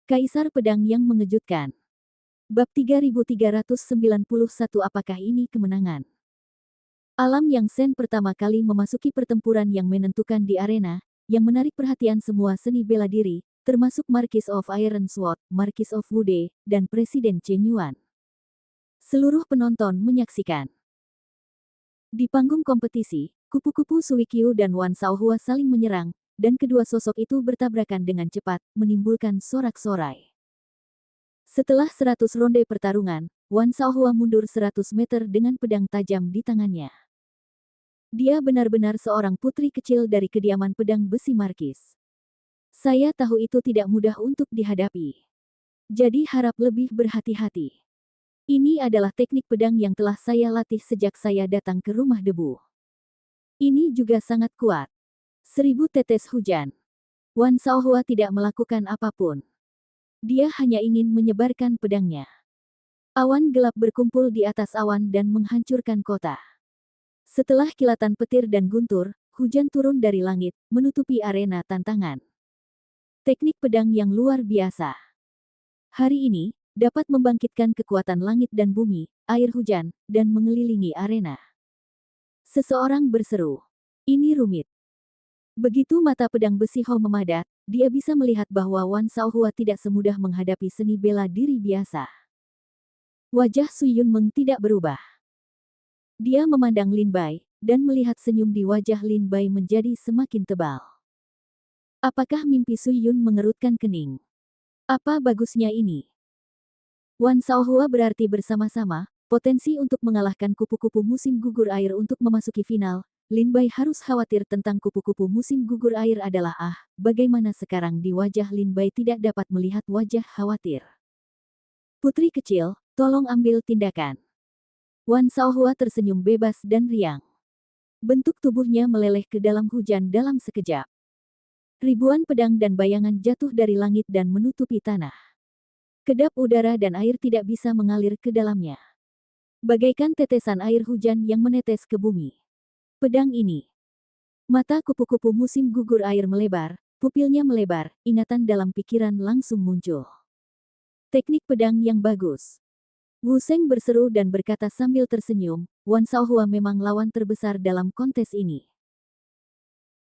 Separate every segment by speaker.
Speaker 1: Kaisar Pedang yang Mengejutkan. Bab 3391. Apakah ini kemenangan? Alam Yang Sen pertama kali memasuki pertempuran yang menentukan di arena, yang menarik perhatian semua seni bela diri, termasuk Marquis of Iron Sword, Marquis of Wude, dan Presiden Chen Yuan. Seluruh penonton menyaksikan. Di panggung kompetisi, kupu-kupu Suikyu dan Wan Shaohua saling menyerang, dan kedua sosok itu bertabrakan dengan cepat, menimbulkan sorak-sorai. Setelah 100 ronde pertarungan, Wan Shaohua mundur 100 meter dengan pedang tajam di tangannya. Dia benar-benar seorang putri kecil dari kediaman pedang besi Markis. Saya tahu itu tidak mudah untuk dihadapi. Jadi harap lebih berhati-hati. Ini adalah teknik pedang yang telah saya latih sejak saya datang ke rumah debu. Ini juga sangat kuat. 1000 tetes hujan. Wan Shaohua tidak melakukan apapun. Dia hanya ingin menyebarkan pedangnya. Awan gelap berkumpul di atas awan dan menghancurkan kota. Setelah kilatan petir dan guntur, hujan turun dari langit, menutupi arena tantangan. Teknik pedang yang luar biasa. Hari ini, dapat membangkitkan kekuatan langit dan bumi, air hujan, dan mengelilingi arena. Seseorang berseru. Ini rumit. Begitu mata pedang besi Ho memadat, dia bisa melihat bahwa Wan Shaohua tidak semudah menghadapi seni bela diri biasa. Wajah Sui Yunmeng tidak berubah. Dia memandang Lin Bai, dan melihat senyum di wajah Lin Bai menjadi semakin tebal. Apakah mimpi Sui Yun mengerutkan kening? Apa bagusnya ini? Wan Shaohua berarti bersama-sama, potensi untuk mengalahkan kupu-kupu musim gugur air untuk memasuki final. Lin Bai harus khawatir tentang kupu-kupu musim gugur air adalah bagaimana sekarang di wajah Lin Bai tidak dapat melihat wajah khawatir. Putri kecil, tolong ambil tindakan. Wan Shaohua tersenyum bebas dan riang. Bentuk tubuhnya meleleh ke dalam hujan dalam sekejap. Ribuan pedang dan bayangan jatuh dari langit dan menutupi tanah. Kedap udara dan air tidak bisa mengalir ke dalamnya. Bagaikan tetesan air hujan yang menetes ke bumi. Pedang ini. Mata kupu-kupu musim gugur air melebar, pupilnya melebar, ingatan dalam pikiran langsung muncul. Teknik pedang yang bagus. Wu Sheng berseru dan berkata sambil tersenyum, Wan Shaohua memang lawan terbesar dalam kontes ini.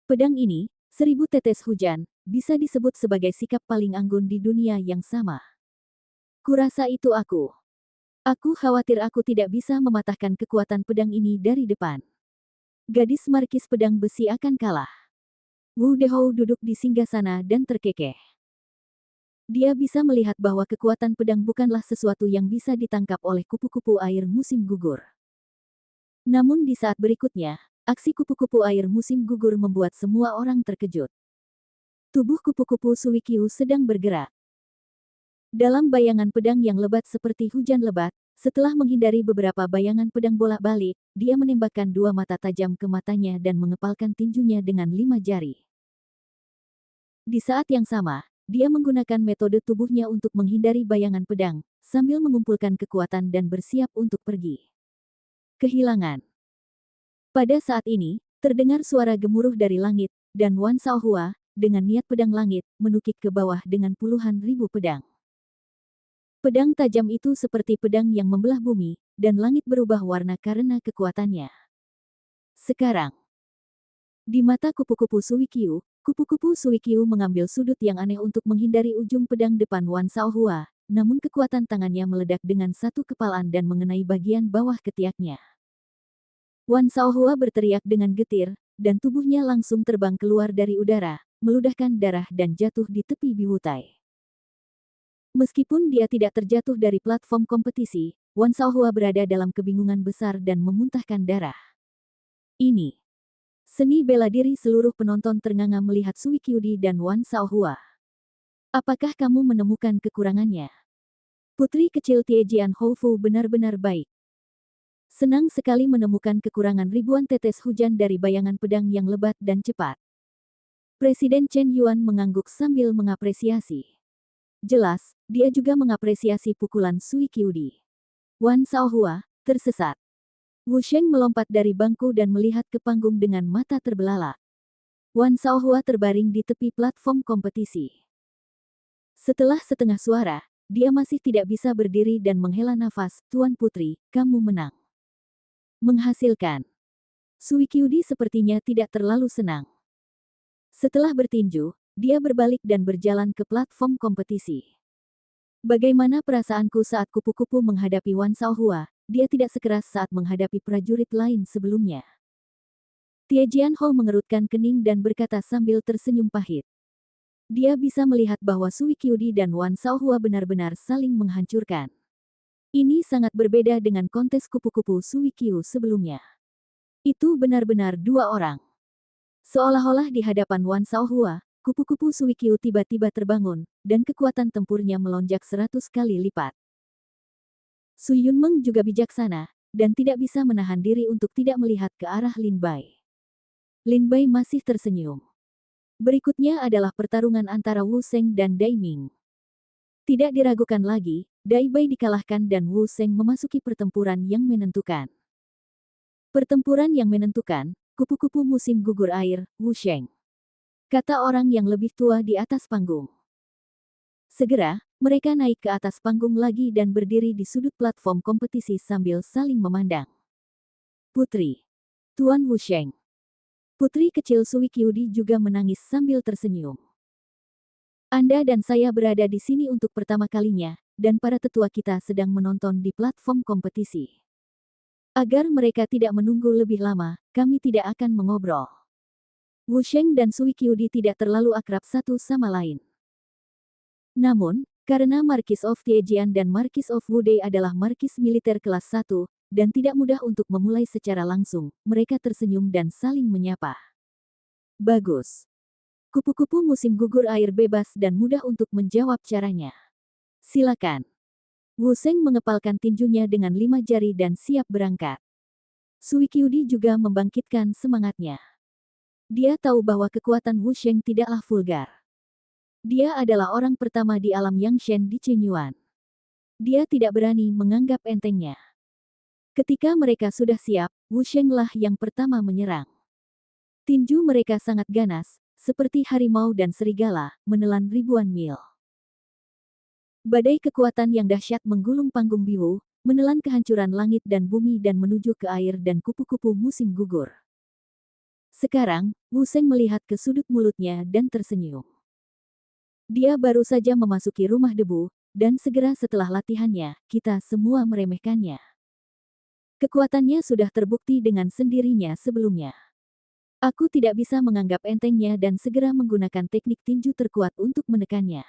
Speaker 1: Pedang ini, 1000 tetes hujan, bisa disebut sebagai sikap paling anggun di dunia yang sama. Kurasa itu aku. Aku khawatir aku tidak bisa mematahkan kekuatan pedang ini dari depan. Gadis Markis pedang besi akan kalah. Wu Dehou duduk di singgasana dan terkekeh. Dia bisa melihat bahwa kekuatan pedang bukanlah sesuatu yang bisa ditangkap oleh kupu-kupu air musim gugur. Namun di saat berikutnya, aksi kupu-kupu air musim gugur membuat semua orang terkejut. Tubuh kupu-kupu Suikyu sedang bergerak. Dalam bayangan pedang yang lebat seperti hujan lebat, setelah menghindari beberapa bayangan pedang bolak-balik, dia menembakkan 2 mata tajam ke matanya dan mengepalkan tinjunya dengan 5 jari. Di saat yang sama, dia menggunakan metode tubuhnya untuk menghindari bayangan pedang, sambil mengumpulkan kekuatan dan bersiap untuk pergi. Kehilangan. Pada saat ini, terdengar suara gemuruh dari langit, dan Wan Shaohua, dengan niat pedang langit, menukik ke bawah dengan puluhan ribu pedang. Pedang tajam itu seperti pedang yang membelah bumi, dan langit berubah warna karena kekuatannya. Sekarang, di mata kupu-kupu Suikyu mengambil sudut yang aneh untuk menghindari ujung pedang depan Wan Shaohua, namun kekuatan tangannya meledak dengan satu kepalan dan mengenai bagian bawah ketiaknya. Wan Shaohua berteriak dengan getir, dan tubuhnya langsung terbang keluar dari udara, meludahkan darah dan jatuh di tepi biwutai. Meskipun dia tidak terjatuh dari platform kompetisi, Wan Shaohua berada dalam kebingungan besar dan memuntahkan darah. Ini seni bela diri. Seluruh penonton ternganga melihat Suikyu dan Wan Shaohua. Apakah kamu menemukan kekurangannya? Putri kecil Tiejian Houfu benar-benar baik. Senang sekali menemukan kekurangan ribuan tetes hujan dari bayangan pedang yang lebat dan cepat. Presiden Chen Yuan mengangguk sambil mengapresiasi. Jelas, dia juga mengapresiasi pukulan Suikyu. Wan Shaohua tersesat. Wu Sheng melompat dari bangku dan melihat ke panggung dengan mata terbelalak. Wan Shaohua terbaring di tepi platform kompetisi. Setelah setengah suara, dia masih tidak bisa berdiri dan menghela nafas. Tuan Putri, kamu menang. Menghasilkan. Suikyudi sepertinya tidak terlalu senang. Setelah bertinju, dia berbalik dan berjalan ke platform kompetisi. Bagaimana perasaanku saat kupu-kupu menghadapi Wan Shaohua? Dia tidak sekeras saat menghadapi prajurit lain sebelumnya. Tie Jianhou mengerutkan kening dan berkata sambil tersenyum pahit. Dia bisa melihat bahwa Suikyudi dan Wan Shaohua benar-benar saling menghancurkan. Ini sangat berbeda dengan kontes kupu-kupu Suikyu sebelumnya. Itu benar-benar dua orang. Seolah-olah di hadapan Wan Shaohua, kupu-kupu Suikyu tiba-tiba terbangun, dan kekuatan tempurnya melonjak 100 kali lipat. Su Yunmeng juga bijaksana, dan tidak bisa menahan diri untuk tidak melihat ke arah Lin Bai. Lin Bai masih tersenyum. Berikutnya adalah pertarungan antara Wu Sheng dan Dai Ming. Tidak diragukan lagi, Dai Bai dikalahkan dan Wu Sheng memasuki pertempuran yang menentukan. Pertempuran yang menentukan, kupu-kupu musim gugur air, Wu Sheng. Kata orang yang lebih tua di atas panggung. Segera, mereka naik ke atas panggung lagi dan berdiri di sudut platform kompetisi sambil saling memandang. Putri. Tuan Wu Sheng. Putri kecil Suikyudi juga menangis sambil tersenyum. Anda dan saya berada di sini untuk pertama kalinya, dan para tetua kita sedang menonton di platform kompetisi. Agar mereka tidak menunggu lebih lama, kami tidak akan mengobrol. Wu Sheng dan Suikyudi tidak terlalu akrab satu sama lain. Namun, karena Marquis of Tiejian dan Marquis of Wudai adalah markis militer kelas 1, dan tidak mudah untuk memulai secara langsung, mereka tersenyum dan saling menyapa. Bagus. Kupu-kupu musim gugur air bebas dan mudah untuk menjawab caranya. Silakan. Wu Sheng mengepalkan tinjunya dengan 5 jari dan siap berangkat. Suikyudi juga membangkitkan semangatnya. Dia tahu bahwa kekuatan Wu Sheng tidaklah vulgar. Dia adalah orang pertama di alam Yangshen di Qinyuan. Dia tidak berani menganggap entengnya. Ketika mereka sudah siap, Wu Sheng lah yang pertama menyerang. Tinju mereka sangat ganas, seperti harimau dan serigala, menelan ribuan mil. Badai kekuatan yang dahsyat menggulung panggung biru, menelan kehancuran langit dan bumi dan menuju ke air dan kupu-kupu musim gugur. Sekarang, Wu Sheng melihat ke sudut mulutnya dan tersenyum. Dia baru saja memasuki rumah debu, dan segera setelah latihannya, kita semua meremehkannya. Kekuatannya sudah terbukti dengan sendirinya sebelumnya. Aku tidak bisa menganggap entengnya dan segera menggunakan teknik tinju terkuat untuk menekannya.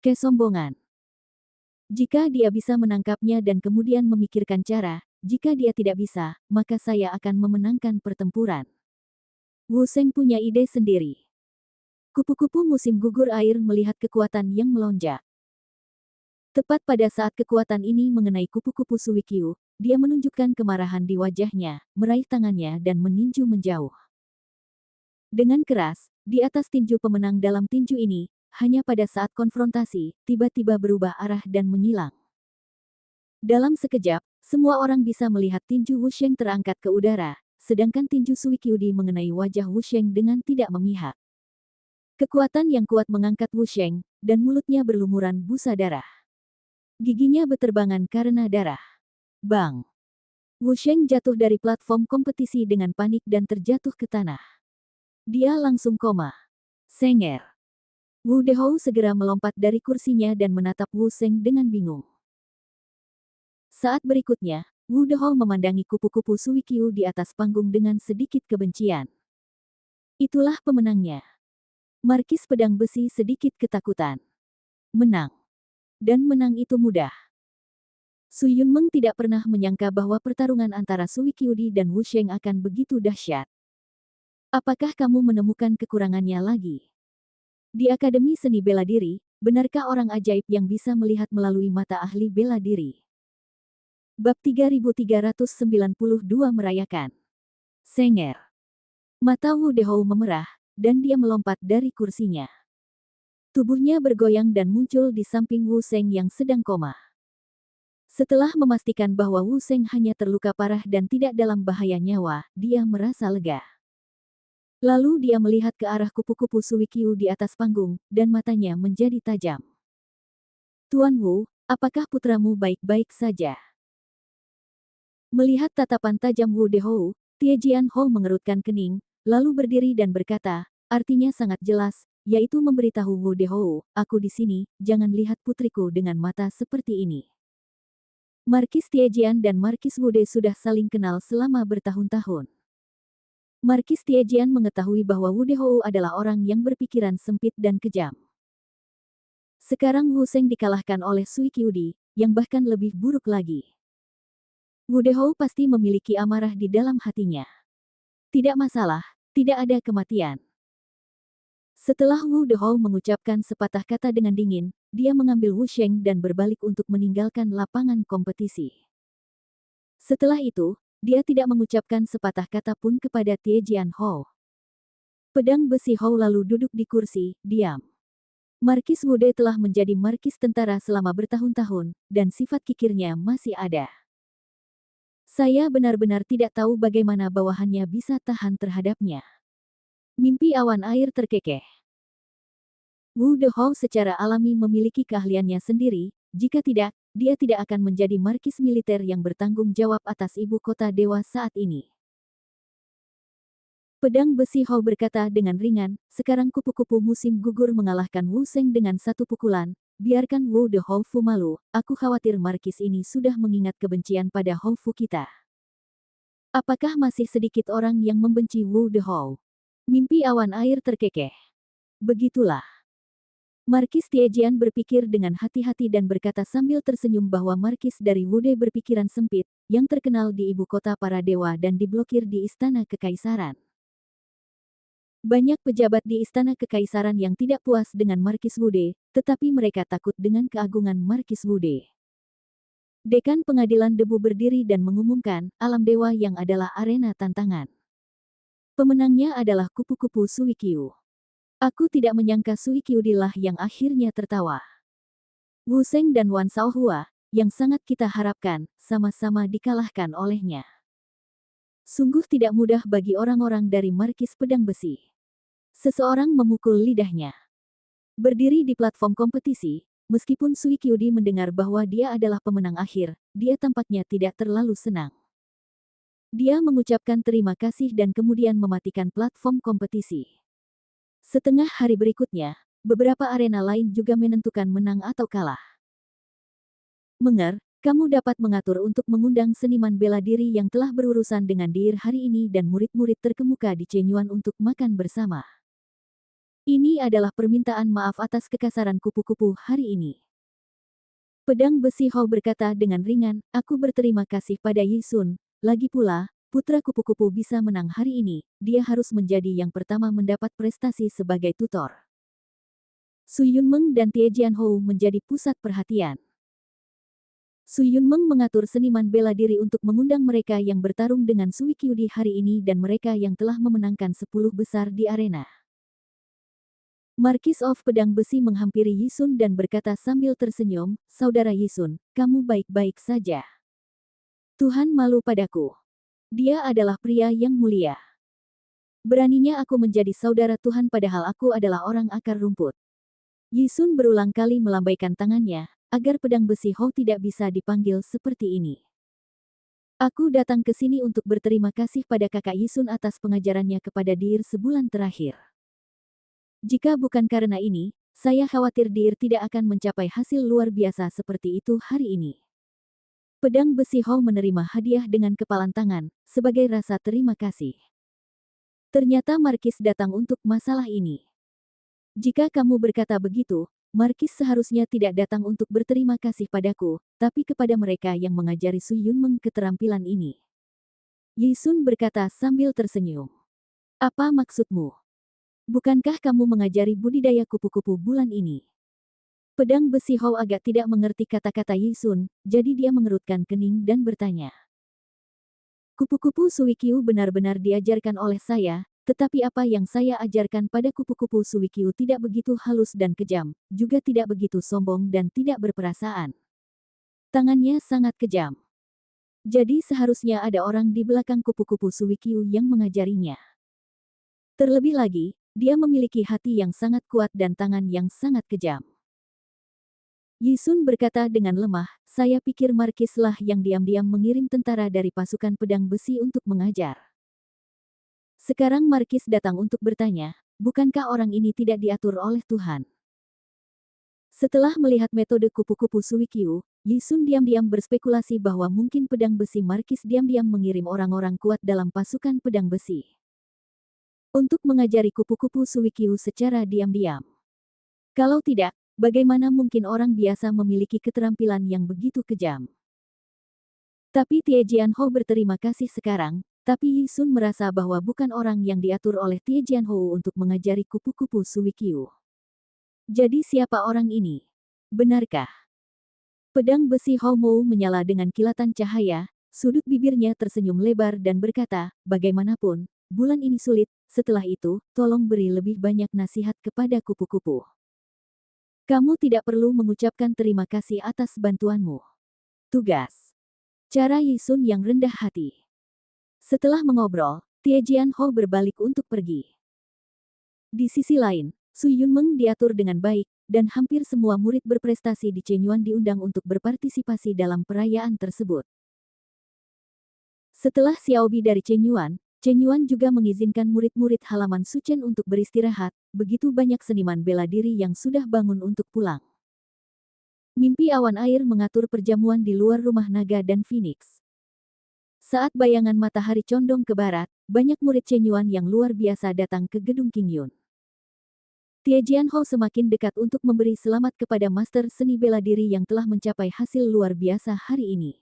Speaker 1: Kesombongan. Jika dia bisa menangkapnya dan kemudian memikirkan cara, jika dia tidak bisa, maka saya akan memenangkan pertempuran. Wu Sheng punya ide sendiri. Kupu-kupu musim gugur air melihat kekuatan yang melonjak. Tepat pada saat kekuatan ini mengenai kupu-kupu Suikyu, dia menunjukkan kemarahan di wajahnya, meraih tangannya dan meninju menjauh. Dengan keras, di atas tinju pemenang dalam tinju ini, hanya pada saat konfrontasi, tiba-tiba berubah arah dan menyilang. Dalam sekejap, semua orang bisa melihat tinju Wu Sheng terangkat ke udara, sedangkan tinju Suikyudi mengenai wajah Wu Sheng dengan tidak memihak. Kekuatan yang kuat mengangkat Wu Sheng, dan mulutnya berlumuran busa darah. Giginya beterbangan karena darah. Bang! Wu Sheng jatuh dari platform kompetisi dengan panik dan terjatuh ke tanah. Dia langsung koma. Senger. Wu Dehou segera melompat dari kursinya dan menatap Wu Sheng dengan bingung. Saat berikutnya, Wu Dehou memandangi kupu-kupu Suikyu di atas panggung dengan sedikit kebencian. Itulah pemenangnya. Markis Pedang Besi sedikit ketakutan. Menang. Dan menang itu mudah. Su Yunmeng tidak pernah menyangka bahwa pertarungan antara Suikyudi dan Wu Sheng akan begitu dahsyat. Apakah kamu menemukan kekurangannya lagi? Di Akademi Seni Bela Diri, benarkah orang ajaib yang bisa melihat melalui mata ahli bela diri? Bab 3392 merayakan. Senger. Mata Wu Dehou memerah, dan dia melompat dari kursinya. Tubuhnya bergoyang dan muncul di samping Wu Sheng yang sedang koma. Setelah memastikan bahwa Wu Sheng hanya terluka parah dan tidak dalam bahaya nyawa, dia merasa lega. Lalu dia melihat ke arah kupu-kupu Suikyu di atas panggung, dan matanya menjadi tajam. Tuan Wu, apakah putramu baik-baik saja? Melihat tatapan tajam Wu Dehou, Tie Jianhou mengerutkan kening, lalu berdiri dan berkata, artinya sangat jelas, yaitu memberitahu Wu Dehou, aku di sini, jangan lihat putriku dengan mata seperti ini. Markis Tiejian dan Markis Wude sudah saling kenal selama bertahun-tahun. Markis Tiejian mengetahui bahwa Wu Dehou adalah orang yang berpikiran sempit dan kejam. Sekarang Wu Seng dikalahkan oleh Sui Qiudi, yang bahkan lebih buruk lagi. Wu Dehou pasti memiliki amarah di dalam hatinya. Tidak masalah, tidak ada kematian. Setelah Wu Dehou mengucapkan sepatah kata dengan dingin, dia mengambil Wu Sheng dan berbalik untuk meninggalkan lapangan kompetisi. Setelah itu, dia tidak mengucapkan sepatah kata pun kepada Tie Jianhou. Pedang besi Hou lalu duduk di kursi, diam. Markis Wude telah menjadi markis tentara selama bertahun-tahun, dan sifat kikirnya masih ada. Saya benar-benar tidak tahu bagaimana bawahannya bisa tahan terhadapnya. Mimpi awan air terkekeh. Wu Dehou secara alami memiliki keahliannya sendiri, jika tidak, dia tidak akan menjadi markis militer yang bertanggung jawab atas ibu kota dewa saat ini. Pedang besi Hou berkata dengan ringan, sekarang kupu-kupu musim gugur mengalahkan Wu Seng dengan satu pukulan, biarkan Wu Dehou Fu malu, aku khawatir markis ini sudah mengingat kebencian pada Hou Fu kita. Apakah masih sedikit orang yang membenci Wu Dehou? Mimpi awan air terkekeh. Begitulah. Markis Tiejian berpikir dengan hati-hati dan berkata sambil tersenyum bahwa markis dari Wude berpikiran sempit, yang terkenal di ibu kota para dewa dan diblokir di istana kekaisaran. Banyak pejabat di istana kekaisaran yang tidak puas dengan Markis Wude, tetapi mereka takut dengan keagungan Markis Wude. Dekan Pengadilan Debu berdiri dan mengumumkan, alam dewa yang adalah arena tantangan. Pemenangnya adalah kupu-kupu Sui Qiu. Aku tidak menyangka Sui Qiu lah yang akhirnya tertawa. Wu Seng dan Wan Shaohua, yang sangat kita harapkan, sama-sama dikalahkan olehnya. Sungguh tidak mudah bagi orang-orang dari Markis Pedang Besi. Seseorang memukul lidahnya. Berdiri di platform kompetisi, meskipun Sui Qiu mendengar bahwa dia adalah pemenang akhir, dia tampaknya tidak terlalu senang. Dia mengucapkan terima kasih dan kemudian mematikan platform kompetisi. Setengah hari berikutnya, beberapa arena lain juga menentukan menang atau kalah. Menger, kamu dapat mengatur untuk mengundang seniman bela diri yang telah berurusan dengan Deir hari ini dan murid-murid terkemuka di Chenyuan untuk makan bersama. Ini adalah permintaan maaf atas kekasaran kupu-kupu hari ini. Pedang besi Hou berkata dengan ringan, aku berterima kasih pada Yi Sun. Lagi pula, putra kupu-kupu bisa menang hari ini, dia harus menjadi yang pertama mendapat prestasi sebagai tutor. Su Yunmeng dan Tie Jianhou menjadi pusat perhatian. Su Yunmeng mengatur seniman bela diri untuk mengundang mereka yang bertarung dengan Sui Qiu di hari ini dan mereka yang telah memenangkan 10 besar di arena. Markis of Pedang Besi menghampiri Yi Sun dan berkata sambil tersenyum, Saudara Yi Sun, kamu baik-baik saja. Tuhan malu padaku. Dia adalah pria yang mulia. Beraninya aku menjadi saudara Tuhan padahal aku adalah orang akar rumput. Yi Sun berulang kali melambaikan tangannya, agar pedang besi Hou tidak bisa dipanggil seperti ini. Aku datang ke sini untuk berterima kasih pada kakak Yi Sun atas pengajarannya kepada Deir sebulan terakhir. Jika bukan karena ini, saya khawatir Deir tidak akan mencapai hasil luar biasa seperti itu hari ini. Pedang besi Hou menerima hadiah dengan kepalan tangan, sebagai rasa terima kasih. Ternyata Markis datang untuk masalah ini. Jika kamu berkata begitu, Markis seharusnya tidak datang untuk berterima kasih padaku, tapi kepada mereka yang mengajari Su Yunmeng keterampilan ini. Yi Sun berkata sambil tersenyum. Apa maksudmu? Bukankah kamu mengajari budidaya kupu-kupu bulan ini? Pedang besi Hou agak tidak mengerti kata-kata Yi Sun, jadi dia mengerutkan kening dan bertanya. Kupu-kupu Sui Qiu benar-benar diajarkan oleh saya, tetapi apa yang saya ajarkan pada kupu-kupu Sui Qiu tidak begitu halus dan kejam, juga tidak begitu sombong dan tidak berperasaan. Tangannya sangat kejam. Jadi seharusnya ada orang di belakang kupu-kupu Sui Qiu yang mengajarinya. Terlebih lagi, dia memiliki hati yang sangat kuat dan tangan yang sangat kejam. Yisun berkata dengan lemah, saya pikir Markis lah yang diam-diam mengirim tentara dari pasukan pedang besi untuk mengajar. Sekarang Markis datang untuk bertanya, bukankah orang ini tidak diatur oleh Tuhan? Setelah melihat metode kupu-kupu Suikyu, Yisun diam-diam berspekulasi bahwa mungkin pedang besi Markis diam-diam mengirim orang-orang kuat dalam pasukan pedang besi untuk mengajari kupu-kupu Suikyu secara diam-diam. Kalau tidak, bagaimana mungkin orang biasa memiliki keterampilan yang begitu kejam? Tapi Tie Jianhou berterima kasih sekarang, tapi Yisun merasa bahwa bukan orang yang diatur oleh Tie Jianhou untuk mengajari kupu-kupu Suikyu. Jadi siapa orang ini? Benarkah? Pedang besi Hou Mou menyala dengan kilatan cahaya, sudut bibirnya tersenyum lebar dan berkata, bagaimanapun, bulan ini sulit, setelah itu, tolong beri lebih banyak nasihat kepada kupu-kupu. Kamu tidak perlu mengucapkan terima kasih atas bantuanmu. Tugas. Cara Yisun yang rendah hati. Setelah mengobrol, Tie Jianhou berbalik untuk pergi. Di sisi lain, Su Yunmeng diatur dengan baik, dan hampir semua murid berprestasi di Chenyuan diundang untuk berpartisipasi dalam perayaan tersebut. Setelah Xiaobi dari Chenyuan juga mengizinkan murid-murid halaman Suchen untuk beristirahat, begitu banyak seniman bela diri yang sudah bangun untuk pulang. Mimpi awan air mengatur perjamuan di luar rumah naga dan Phoenix. Saat bayangan matahari condong ke barat, banyak murid Chenyuan yang luar biasa datang ke gedung Qingyun. Tie Jianhou semakin dekat untuk memberi selamat kepada master seni bela diri yang telah mencapai hasil luar biasa hari ini.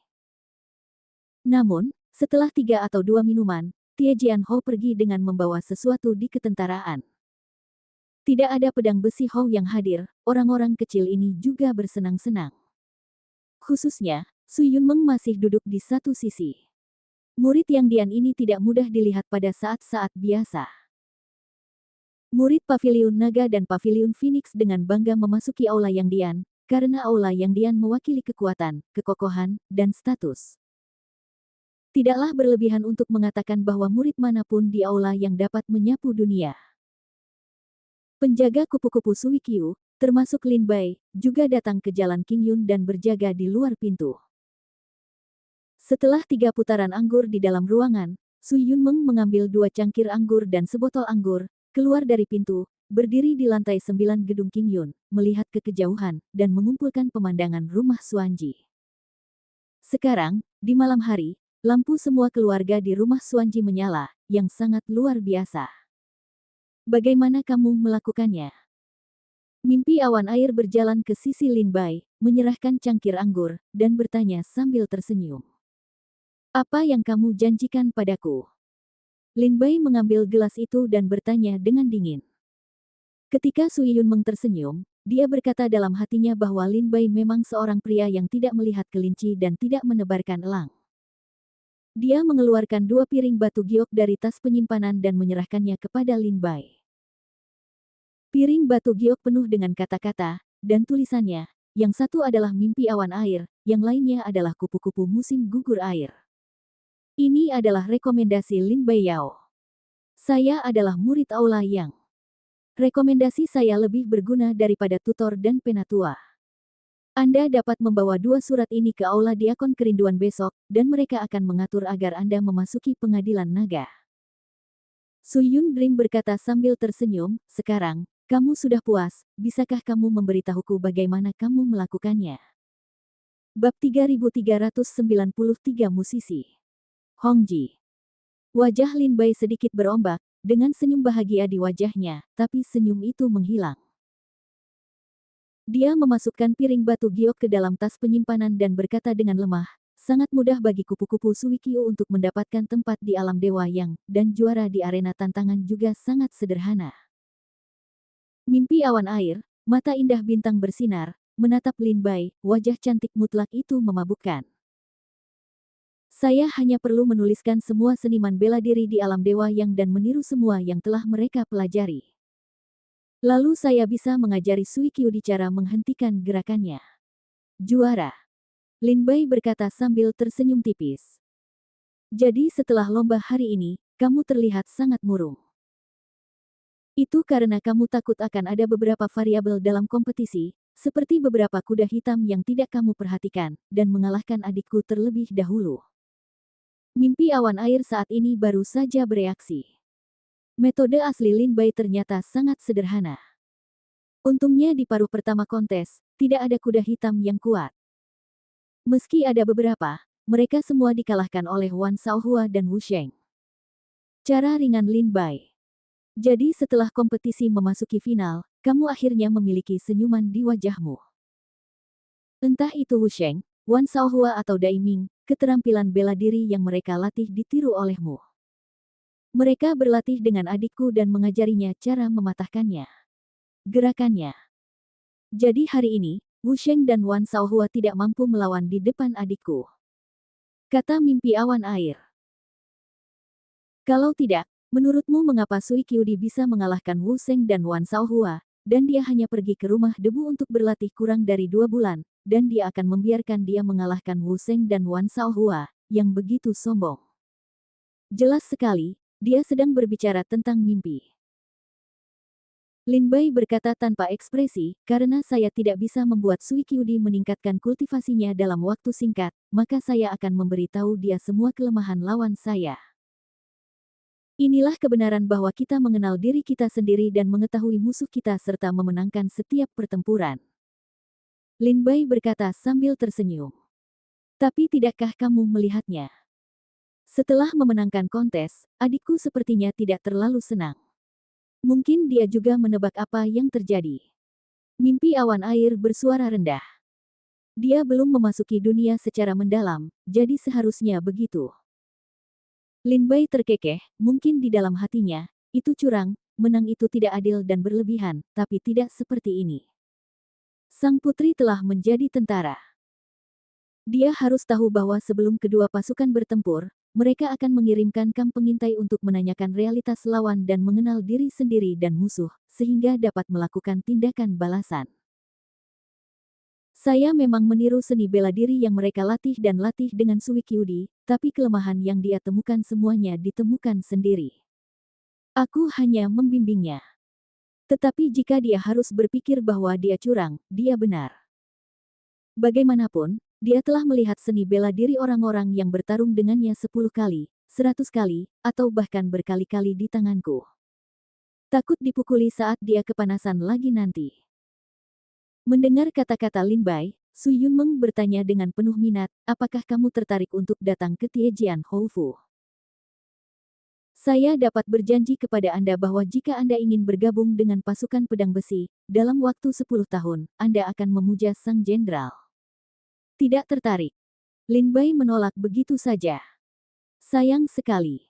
Speaker 1: Namun, setelah 3 atau 2 minuman, Tie Jianhou pergi dengan membawa sesuatu di ketentaraan. Tidak ada pedang besi Hou yang hadir, orang-orang kecil ini juga bersenang-senang. Khususnya, Su Yunmeng masih duduk di satu sisi. Murid yang dian ini tidak mudah dilihat pada saat-saat biasa. Murid Paviliun Naga dan Paviliun Phoenix dengan bangga memasuki aula yang dian, karena aula yang dian mewakili kekuatan, kekokohan, dan status. Tidaklah berlebihan untuk mengatakan bahwa murid manapun di aula yang dapat menyapu dunia. Penjaga kupu-kupu Suikyu, termasuk Lin Bai, juga datang ke jalan Qingyun dan berjaga di luar pintu. Setelah 3 putaran anggur di dalam ruangan, Su Yunmeng mengambil 2 cangkir anggur dan sebotol anggur, keluar dari pintu, berdiri di lantai 9 gedung Qingyun, melihat ke kejauhan, dan mengumpulkan pemandangan rumah Xuanji. Sekarang, di malam hari, lampu semua keluarga di rumah Xuanji menyala, yang sangat luar biasa. Bagaimana kamu melakukannya? Mimpi awan air berjalan ke sisi Lin Bai, menyerahkan cangkir anggur, dan bertanya sambil tersenyum. Apa yang kamu janjikan padaku? Lin Bai mengambil gelas itu dan bertanya dengan dingin. Ketika Su Yunmeng tersenyum, dia berkata dalam hatinya bahwa Lin Bai memang seorang pria yang tidak melihat kelinci dan tidak menebarkan elang. Dia mengeluarkan 2 piring batu giok dari tas penyimpanan dan menyerahkannya kepada Lin Bai. Piring batu giok penuh dengan kata-kata, dan tulisannya, yang satu adalah mimpi awan air, yang lainnya adalah kupu-kupu musim gugur air. Ini adalah rekomendasi Lin Bai Yao. Saya adalah murid aula yang. Rekomendasi saya lebih berguna daripada tutor dan penatua. Anda dapat membawa 2 surat ini ke aula diakon kerinduan besok, dan mereka akan mengatur agar Anda memasuki pengadilan naga. Su Yun Dream berkata sambil tersenyum, sekarang, kamu sudah puas, bisakah kamu memberitahuku bagaimana kamu melakukannya? Bab 3393 Musisi. Hongji. Wajah Lin Bai sedikit berombak, dengan senyum bahagia di wajahnya, tapi senyum itu menghilang. Dia memasukkan piring batu giok ke dalam tas penyimpanan dan berkata dengan lemah, sangat mudah bagi kupu-kupu Suikyu untuk mendapatkan tempat di alam dewa yang, dan juara di arena tantangan juga sangat sederhana. Mimpi awan air, mata indah bintang bersinar, menatap Lin Bai, wajah cantik mutlak itu memabukkan. Saya hanya perlu menuliskan semua seniman bela diri di alam dewa yang dan meniru semua yang telah mereka pelajari. Lalu saya bisa mengajari Suikyu di cara menghentikan gerakannya. Juara. Lin Bai berkata sambil tersenyum tipis. Jadi setelah lomba hari ini, kamu terlihat sangat murung. Itu karena kamu takut akan ada beberapa variabel dalam kompetisi, seperti beberapa kuda hitam yang tidak kamu perhatikan, dan mengalahkan adikku terlebih dahulu. Mimpi awan air saat ini baru saja bereaksi. Metode asli Lin Bai ternyata sangat sederhana. Untungnya di paruh pertama kontes, tidak ada kuda hitam yang kuat. Meski ada beberapa, mereka semua dikalahkan oleh Wan Shaohua dan Wu Sheng. Cara ringan Lin Bai. Jadi setelah kompetisi memasuki final, kamu akhirnya memiliki senyuman di wajahmu. Entah itu Wu Sheng, Wan Shaohua atau Dai Ming, keterampilan bela diri yang mereka latih ditiru olehmu. Mereka berlatih dengan adikku dan mengajarinya cara mematahkannya. Gerakannya. Jadi hari ini, Wu Sheng dan Wan Shaohua tidak mampu melawan di depan adikku. Kata mimpi awan air. Kalau tidak, menurutmu mengapa Sui Qiudi bisa mengalahkan Wu Sheng dan Wan Shaohua, dan dia hanya pergi ke rumah debu untuk berlatih kurang dari 2 bulan, dan dia akan membiarkan dia mengalahkan Wu Sheng dan Wan Shaohua, yang begitu sombong. Jelas sekali, dia sedang berbicara tentang mimpi. Lin Bai berkata tanpa ekspresi, karena saya tidak bisa membuat Sui Qiudi meningkatkan kultivasinya dalam waktu singkat, maka saya akan memberitahu dia semua kelemahan lawan saya. Inilah kebenaran bahwa kita mengenal diri kita sendiri dan mengetahui musuh kita serta memenangkan setiap pertempuran. Lin Bai berkata sambil tersenyum. Tapi tidakkah kamu melihatnya? Setelah memenangkan kontes, adikku sepertinya tidak terlalu senang. Mungkin dia juga menebak apa yang terjadi. Mimpi awan air bersuara rendah. Dia belum memasuki dunia secara mendalam, jadi seharusnya begitu. Lin Bai terkekeh, mungkin di dalam hatinya, itu curang, menang itu tidak adil dan berlebihan, tapi tidak seperti ini. Sang putri telah menjadi tentara. Dia harus tahu bahwa sebelum kedua pasukan bertempur, mereka akan mengirimkan kam pengintai untuk menanyakan realitas lawan dan mengenal diri sendiri dan musuh, sehingga dapat melakukan tindakan balasan. Saya memang meniru seni bela diri yang mereka latih dan latih dengan Sui Qiudi, tapi kelemahan yang dia temukan semuanya ditemukan sendiri. Aku hanya membimbingnya. Tetapi jika dia harus berpikir bahwa dia curang, dia benar. Bagaimanapun, dia telah melihat seni bela diri orang-orang yang bertarung dengannya 10 kali, 100 kali, atau bahkan berkali-kali di tanganku. Takut dipukuli saat dia kepanasan lagi nanti. Mendengar kata-kata Lin Bai, Su Yunmeng bertanya dengan penuh minat, apakah kamu tertarik untuk datang ke Tiejian Houfu? Saya dapat berjanji kepada Anda bahwa jika Anda ingin bergabung dengan pasukan pedang besi, dalam waktu 10 tahun, Anda akan memuja sang jenderal. Tidak tertarik. Lin Bai menolak begitu saja. Sayang sekali.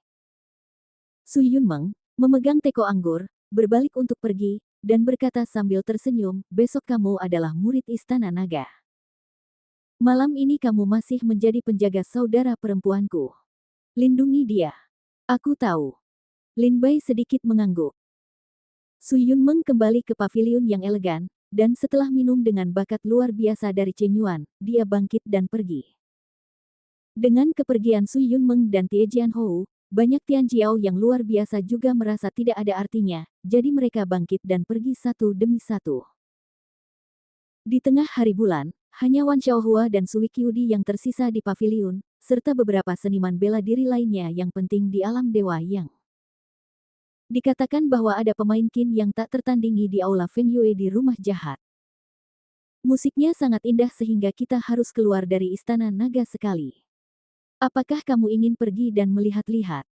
Speaker 1: Su Yunmeng, memegang teko anggur, berbalik untuk pergi, dan berkata sambil tersenyum, besok kamu adalah murid Istana Naga. Malam ini kamu masih menjadi penjaga saudara perempuanku. Lindungi dia. Aku tahu. Lin Bai sedikit mengangguk. Su Yunmeng kembali ke paviliun yang elegan, dan setelah minum dengan bakat luar biasa dari Chen Yuan, dia bangkit dan pergi. Dengan kepergian Su Yunmeng dan Tiejian Hou, banyak Tianjiao yang luar biasa juga merasa tidak ada artinya, jadi mereka bangkit dan pergi satu demi satu. Di tengah hari bulan, hanya Wan Shaohua dan Sui Qiudi yang tersisa di paviliun, serta beberapa seniman bela diri lainnya yang penting di alam Dewa Yang. Dikatakan bahwa ada pemain Qin yang tak tertandingi di aula Feng Yue di rumah jahat. Musiknya sangat indah sehingga kita harus keluar dari istana naga sekali. Apakah kamu ingin pergi dan melihat-lihat?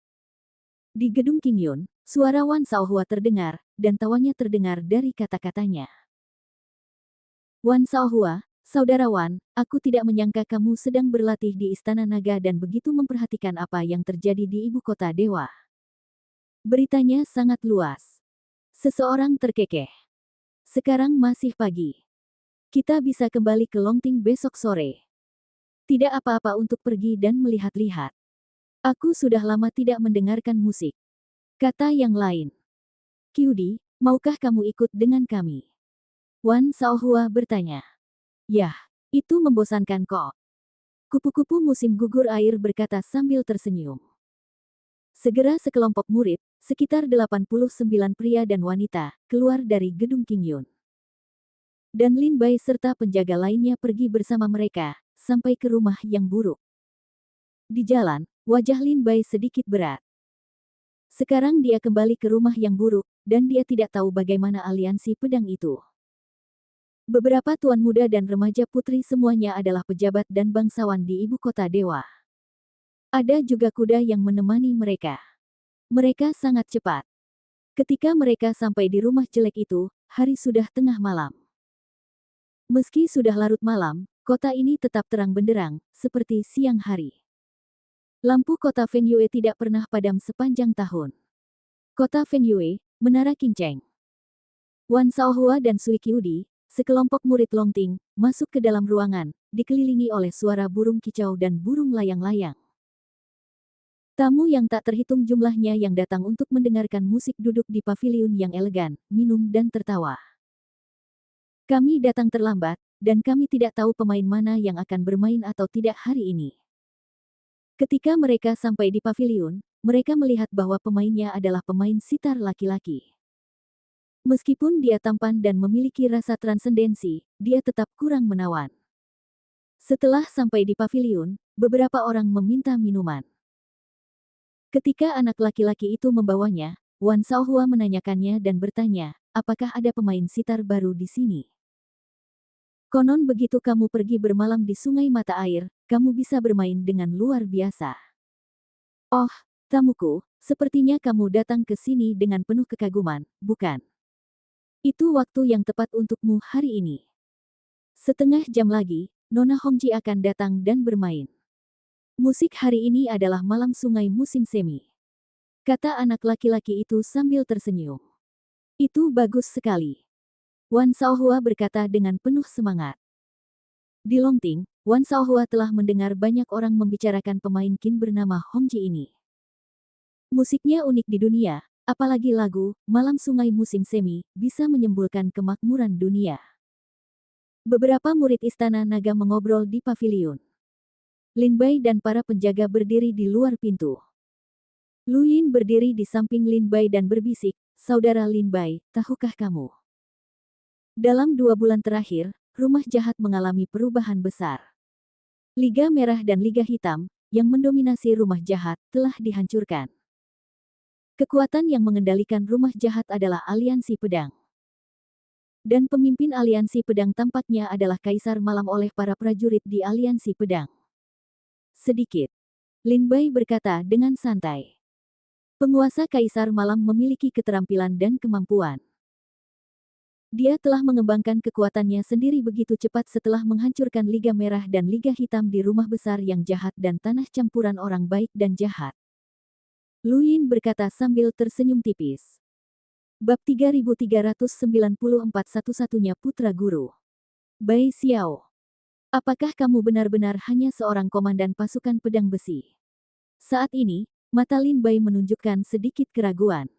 Speaker 1: Di gedung Qingyun, suara Wan Shaohua terdengar, dan tawanya terdengar dari kata-katanya. Wan Shaohua, saudara Wan, aku tidak menyangka kamu sedang berlatih di istana naga dan begitu memperhatikan apa yang terjadi di ibu kota dewa. Beritanya sangat luas. Seseorang terkekeh. Sekarang masih pagi. Kita bisa kembali ke Longting besok sore. Tidak apa-apa untuk pergi dan melihat-lihat. Aku sudah lama tidak mendengarkan musik. Kata yang lain. Qiudi, maukah kamu ikut dengan kami? Wan Shaohua bertanya. Yah, itu membosankan kok. Kupu-kupu musim gugur air berkata sambil tersenyum. Segera sekelompok murid, sekitar 89 pria dan wanita, keluar dari gedung Qingyun. Dan Lin Bai serta penjaga lainnya pergi bersama mereka, sampai ke rumah yang buruk. Di jalan, wajah Lin Bai sedikit berat. Sekarang dia kembali ke rumah yang buruk, dan dia tidak tahu bagaimana aliansi pedang itu. Beberapa tuan muda dan remaja putri semuanya adalah pejabat dan bangsawan di ibu kota dewa. Ada juga kuda yang menemani mereka. Mereka sangat cepat. Ketika mereka sampai di rumah jelek itu, hari sudah tengah malam. Meski sudah larut malam, kota ini tetap terang benderang, seperti siang hari. Lampu kota Fengyue tidak pernah padam sepanjang tahun. Kota Fengyue, Menara Kinceng. Wan Shaohua dan Sui Qiudi, sekelompok murid Longting, masuk ke dalam ruangan, dikelilingi oleh suara burung kicau dan burung layang-layang. Tamu yang tak terhitung jumlahnya yang datang untuk mendengarkan musik duduk di paviliun yang elegan, minum dan tertawa. Kami datang terlambat, dan kami tidak tahu pemain mana yang akan bermain atau tidak hari ini. Ketika mereka sampai di paviliun, mereka melihat bahwa pemainnya adalah pemain sitar laki-laki. Meskipun dia tampan dan memiliki rasa transendensi, dia tetap kurang menawan. Setelah sampai di paviliun, beberapa orang meminta minuman. Ketika anak laki-laki itu membawanya, Wan Shaohua menanyakannya dan bertanya, apakah ada pemain sitar baru di sini? Konon begitu kamu pergi bermalam di sungai mata air, kamu bisa bermain dengan luar biasa. Oh, tamuku, sepertinya kamu datang ke sini dengan penuh kekaguman, bukan? Itu waktu yang tepat untukmu hari ini. Setengah jam lagi, Nona Hongji akan datang dan bermain. Musik hari ini adalah malam sungai musim semi. Kata anak laki-laki itu sambil tersenyum. Itu bagus sekali. Wan Shaohua berkata dengan penuh semangat. Di Longting, Wan Shaohua telah mendengar banyak orang membicarakan pemain Qin bernama Hongji ini. Musiknya unik di dunia, apalagi lagu Malam Sungai Musim Semi bisa menyembuhkan kemakmuran dunia. Beberapa murid istana naga mengobrol di paviliun. Lin Bai dan para penjaga berdiri di luar pintu. Lu Yin berdiri di samping Lin Bai dan berbisik, "Saudara Lin Bai, tahukah kamu? Dalam 2 bulan terakhir, rumah jahat mengalami perubahan besar. Liga Merah dan Liga Hitam, yang mendominasi rumah jahat, telah dihancurkan. Kekuatan yang mengendalikan rumah jahat adalah aliansi pedang. Dan pemimpin aliansi pedang tampaknya adalah Kaisar Malam oleh para prajurit di aliansi pedang." Sedikit. Lin Bai berkata dengan santai. Penguasa Kaisar Malam memiliki keterampilan dan kemampuan. Dia telah mengembangkan kekuatannya sendiri begitu cepat setelah menghancurkan Liga Merah dan Liga Hitam di rumah besar yang jahat dan tanah campuran orang baik dan jahat. Lu Yin berkata sambil tersenyum tipis. Bab 3394 Satu-satunya putra guru. Bai Xiao. Apakah kamu benar-benar hanya seorang komandan pasukan pedang besi? Saat ini, mata Lin Bai menunjukkan sedikit keraguan.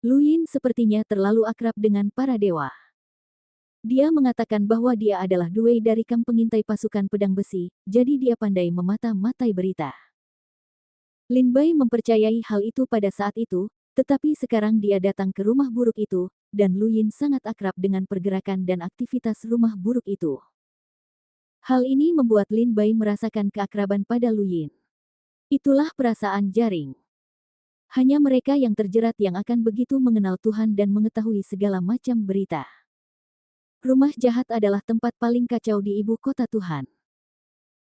Speaker 1: Lu Yin sepertinya terlalu akrab dengan para dewa. Dia mengatakan bahwa dia adalah Due dari kam pengintai pasukan pedang besi, jadi dia pandai memata-matai berita. Lin Bai mempercayai hal itu pada saat itu, tetapi sekarang dia datang ke rumah buruk itu, dan Lu Yin sangat akrab dengan pergerakan dan aktivitas rumah buruk itu. Hal ini membuat Lin Bai merasakan keakraban pada Lu Yin. Itulah perasaan jaring. Hanya mereka yang terjerat yang akan begitu mengenal Tuhan dan mengetahui segala macam berita. Rumah jahat adalah tempat paling kacau di ibu kota Tuhan.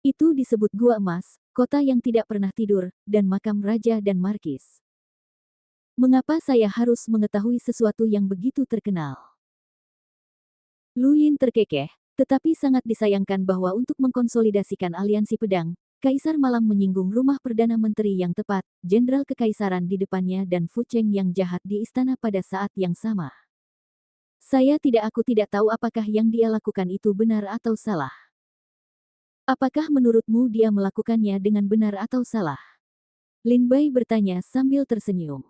Speaker 1: Itu disebut Gua Emas, kota yang tidak pernah tidur, dan makam raja dan markis. Mengapa saya harus mengetahui sesuatu yang begitu terkenal? Lu Yin terkekeh, tetapi sangat disayangkan bahwa untuk mengkonsolidasikan aliansi pedang, Kaisar Malam menyinggung rumah Perdana Menteri yang tepat, Jenderal Kekaisaran di depannya dan Fu Cheng yang jahat di istana pada saat yang sama. Aku tidak tahu apakah yang dia lakukan itu benar atau salah. Apakah menurutmu dia melakukannya dengan benar atau salah? Lin Bai bertanya sambil tersenyum.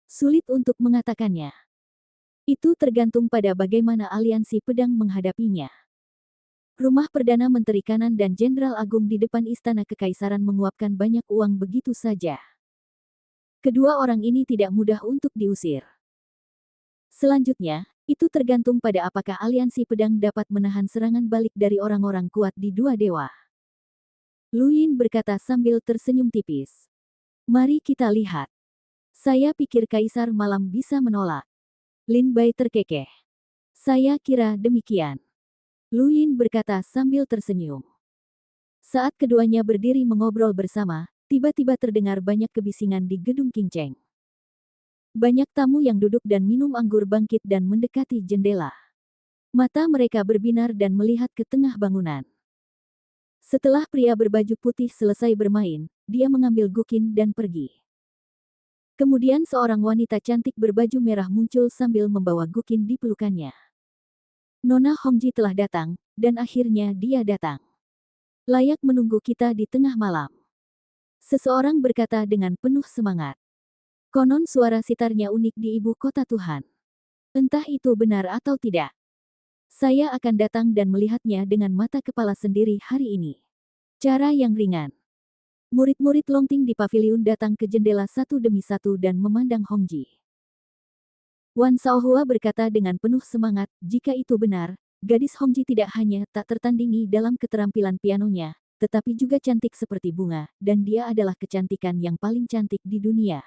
Speaker 1: Sulit untuk mengatakannya. Itu tergantung pada bagaimana aliansi pedang menghadapinya. Rumah Perdana Menteri Kanan dan Jenderal Agung di depan Istana Kekaisaran menguapkan banyak uang begitu saja. Kedua orang ini tidak mudah untuk diusir. Selanjutnya, Itu tergantung pada apakah aliansi pedang dapat menahan serangan balik dari orang-orang kuat di dua dewa. Lu Yin berkata sambil tersenyum tipis. Mari kita lihat. Saya pikir Kaisar Malam bisa menolak. Lin Bai terkekeh. Saya kira demikian. Lu Yin berkata sambil tersenyum. Saat keduanya berdiri mengobrol bersama, tiba-tiba terdengar banyak kebisingan di gedung Qingcheng. Banyak tamu yang duduk dan minum anggur bangkit dan mendekati jendela. Mata mereka berbinar dan melihat ke tengah bangunan. Setelah pria berbaju putih selesai bermain, dia mengambil gukin dan pergi. Kemudian seorang wanita cantik berbaju merah muncul sambil membawa gukin di pelukannya. Nona Hongji telah datang, dan akhirnya dia datang. Layak menunggu kita di tengah malam. Seseorang berkata dengan penuh semangat. Konon suara sitarnya unik di ibu kota Tuhan. Entah itu benar atau tidak. Saya akan datang dan melihatnya dengan mata kepala sendiri hari ini. Cara yang ringan. Murid-murid Longting di paviliun datang ke jendela satu demi satu dan memandang Hongji. Wan Shaohua berkata dengan penuh semangat, jika itu benar, gadis Hongji tidak hanya tak tertandingi dalam keterampilan pianonya, tetapi juga cantik seperti bunga, dan dia adalah kecantikan yang paling cantik di dunia.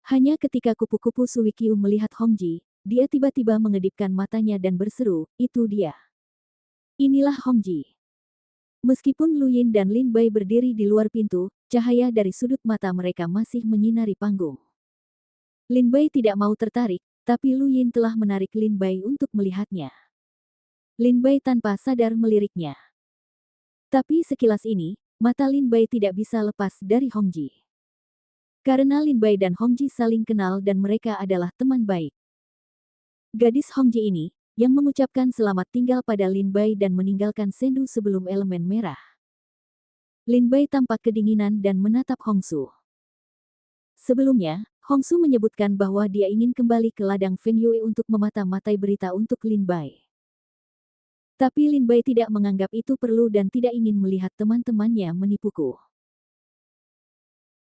Speaker 1: Hanya ketika kupu-kupu Suikyu melihat Hongji, dia tiba-tiba mengedipkan matanya dan berseru, itu dia. Inilah Hongji. Meskipun Lu Yin dan Lin Bai berdiri di luar pintu, cahaya dari sudut mata mereka masih menyinari panggung. Lin Bai tidak mau tertarik, tapi Lu Yin telah menarik Lin Bai untuk melihatnya. Lin Bai tanpa sadar meliriknya. Tapi sekilas ini, mata Lin Bai tidak bisa lepas dari Hongji. Karena Lin Bai dan Hongji saling kenal dan mereka adalah teman baik. Gadis Hongji ini, yang mengucapkan selamat tinggal pada Lin Bai dan meninggalkan sendu sebelum elemen merah. Lin Bai tampak kedinginan dan menatap Hongsu. Sebelumnya, Hongsu menyebutkan bahwa dia ingin kembali ke ladang Feng Yue untuk memata-matai berita untuk Lin Bai. Tapi Lin Bai tidak menganggap itu perlu dan tidak ingin melihat teman-temannya menipuku.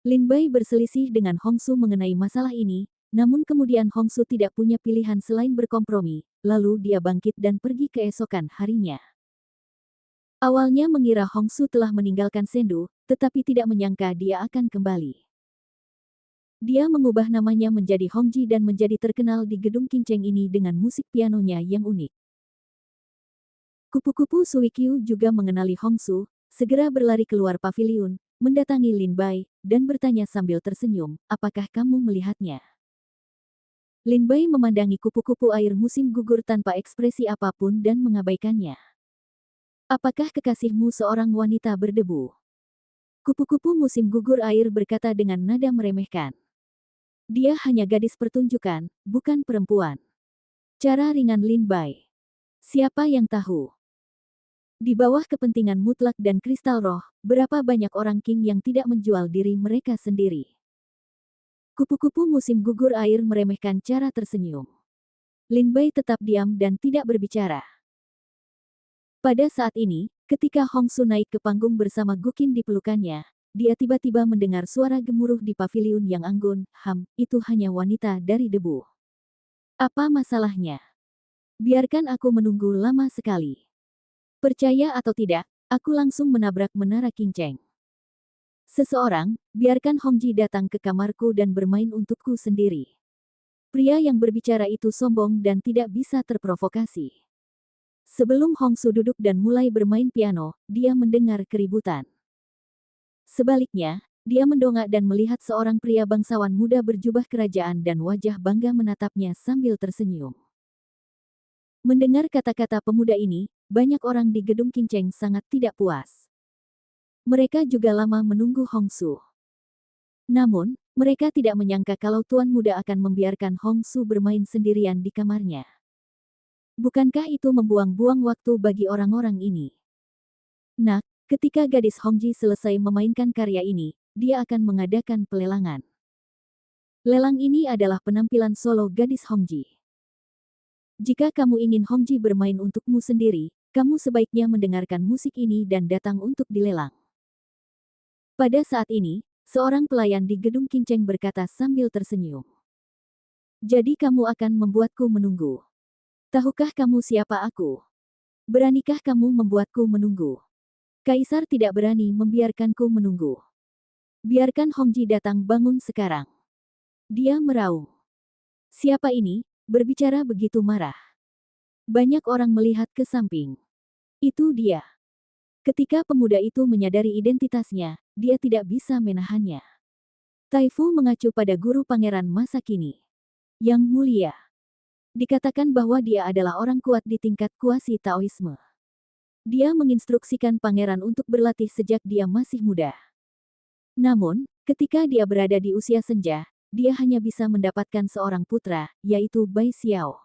Speaker 1: Lin Bai berselisih dengan Hongsu mengenai masalah ini, namun kemudian Hongsu tidak punya pilihan selain berkompromi, lalu dia bangkit dan pergi keesokan harinya. Awalnya mengira Hongsu telah meninggalkan sendu, tetapi tidak menyangka dia akan kembali. Dia mengubah namanya menjadi Hongji dan menjadi terkenal di gedung Qingcheng ini dengan musik pianonya yang unik. Kupu-kupu Suikyu juga mengenali Hongsu, segera berlari keluar paviliun, mendatangi Lin Bai, dan bertanya sambil tersenyum, apakah kamu melihatnya? Lin Bai memandangi kupu-kupu air musim gugur tanpa ekspresi apapun dan mengabaikannya. Apakah kekasihmu seorang wanita berdebu? Kupu-kupu musim gugur air berkata dengan nada meremehkan. Dia hanya gadis pertunjukan, bukan perempuan. Cara ringan Lin Bai. Siapa yang tahu? Di bawah kepentingan mutlak dan kristal roh, berapa banyak orang King yang tidak menjual diri mereka sendiri. Kupu-kupu musim gugur air meremehkan cara tersenyum. Lin Bai tetap diam dan tidak berbicara. Pada saat ini, ketika Hongsu naik ke panggung bersama Gukin di pelukannya, dia tiba-tiba mendengar suara gemuruh di paviliun yang anggun, itu hanya wanita dari debu. Apa masalahnya? Biarkan aku menunggu lama sekali. Percaya atau tidak, aku langsung menabrak menara Qingcheng. Seseorang, biarkan Hongji datang ke kamarku dan bermain untukku sendiri. Pria yang berbicara itu sombong dan tidak bisa terprovokasi. Sebelum Hongsu duduk dan mulai bermain piano, dia mendengar keributan. Sebaliknya, dia mendongak dan melihat seorang pria bangsawan muda berjubah kerajaan dan wajah bangga menatapnya sambil tersenyum. Mendengar kata-kata pemuda ini, banyak orang di gedung Qingcheng sangat tidak puas. Mereka juga lama menunggu Hongsu. Namun, mereka tidak menyangka kalau tuan muda akan membiarkan Hongsu bermain sendirian di kamarnya. Bukankah itu membuang-buang waktu bagi orang-orang ini? Nah, ketika gadis Hongji selesai memainkan karya ini, dia akan mengadakan pelelangan. Lelang ini adalah penampilan solo gadis Hongji. Jika kamu ingin Hongji bermain untukmu sendiri, kamu sebaiknya mendengarkan musik ini dan datang untuk dilelang. Pada saat ini, seorang pelayan di gedung Qingcheng berkata sambil tersenyum. Jadi kamu akan membuatku menunggu. Tahukah kamu siapa aku? Beranikah kamu membuatku menunggu? Kaisar tidak berani membiarkanku menunggu. Biarkan Hongji datang bangun sekarang. Dia meraung. Siapa ini? Berbicara begitu marah. Banyak orang melihat ke samping. Itu dia. Ketika pemuda itu menyadari identitasnya, dia tidak bisa menahannya. Taifu mengacu pada guru pangeran masa kini. Yang mulia. Dikatakan bahwa dia adalah orang kuat di tingkat kuasi Taoisme. Dia menginstruksikan pangeran untuk berlatih sejak dia masih muda. Namun, ketika dia berada di usia senja, dia hanya bisa mendapatkan seorang putra, yaitu Bai Xiao.